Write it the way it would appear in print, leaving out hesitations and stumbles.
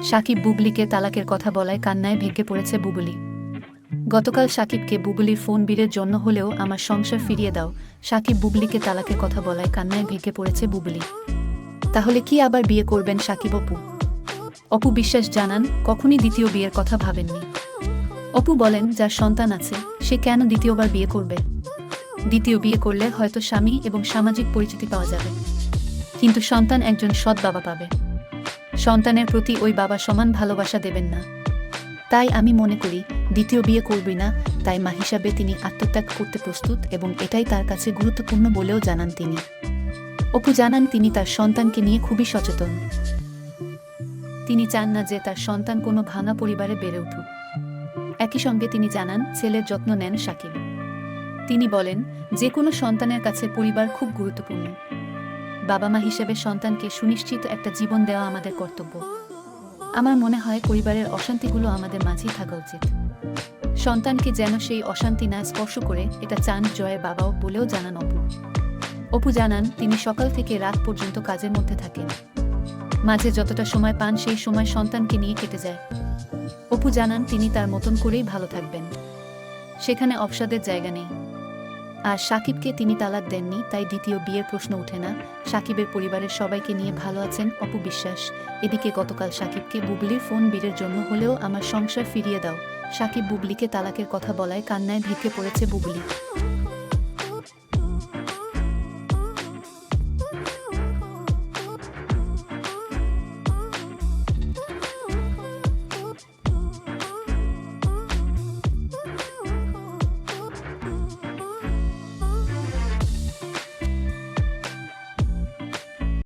সাকিব বুবলিকে তালাকের কথা বলায় কান্নায় ভেঙে পড়েছে বুবলি। গতকাল সাকিবকে বুবলির ফোন বিলের জন্য হলেও আমার সংসার ফিরিয়ে দাও, সাকিব বুবলিকে তালাকের কথা বলায় কান্নায় ভেঙে পড়েছে বুবলি। তাহলে কি আবার বিয়ে করবেন সাকিব অপু? অপু বিশ্বাস জানান কখনই দ্বিতীয় বিয়ের কথা ভাবেননি। অপু বলেন, যার সন্তান আছে সে কেন দ্বিতীয়বার বিয়ে করবে? দ্বিতীয় বিয়ে করলে হয়তো স্বামী এবং সামাজিক পরিচিতি পাওয়া যাবে, কিন্তু সন্তান একজন সৎ বাবা পাবে। সন্তানের প্রতি ওই বাবা সমান ভালোবাসা দেবেন না। তাই আমি মনে করি দ্বিতীয় বিয়ে করবি না, তাই মা হিসাবে তিনি আত্মত্যাগ করতে প্রস্তুত এবং এটাই তার কাছে গুরুত্বপূর্ণ বলেও জানান তিনি। অপু জানান তিনি তার সন্তানকে নিয়ে খুবই সচেতন। তিনি চান না যে তার সন্তান কোনো ভাঙা পরিবারে বেড়ে উঠুক। একই সঙ্গে তিনি জানান ছেলের যত্ন নেন সাকিব। তিনি বলেন, যে কোনো সন্তানের কাছে পরিবার খুব গুরুত্বপূর্ণ। বাবা মা হিসেবে সন্তানকে সুনিশ্চিত একটা জীবন দেওয়া আমাদের কর্তব্য। আমার মনে হয় পরিবারের অশান্তিগুলো আমাদের মাঝেই থাকা উচিত। সন্তানকে যেন সেই অশান্তি না স্পর্শ করে, এটা চান জয়ের বাবাও বলেও জানান অপু। অপু জানান তিনি সকাল থেকে রাত পর্যন্ত কাজের মধ্যে থাকেন। মাঝে যতটা সময় পান সেই সময় সন্তানকে নিয়ে কেটে যায়। অপু জানান তিনি তার মতন করেই ভালো থাকবেন, সেখানে অবসাদের জায়গা নেই। আর সাকিবকে তিনি তালাক দেননি, তাই দ্বিতীয় বিয়ের প্রশ্ন ওঠে না। সাকিবের পরিবারের সবাইকে নিয়ে ভালো আছেন অপু বিশ্বাস। এদিকে গতকাল সাকিবকে বুবলির ফোন বিলের জন্য হলেও আমার সংসার ফিরিয়ে দাও, সাকিব বুবলিকে তালাকের কথা বলায় কান্নায় ভেঙে পড়েছে বুবলি।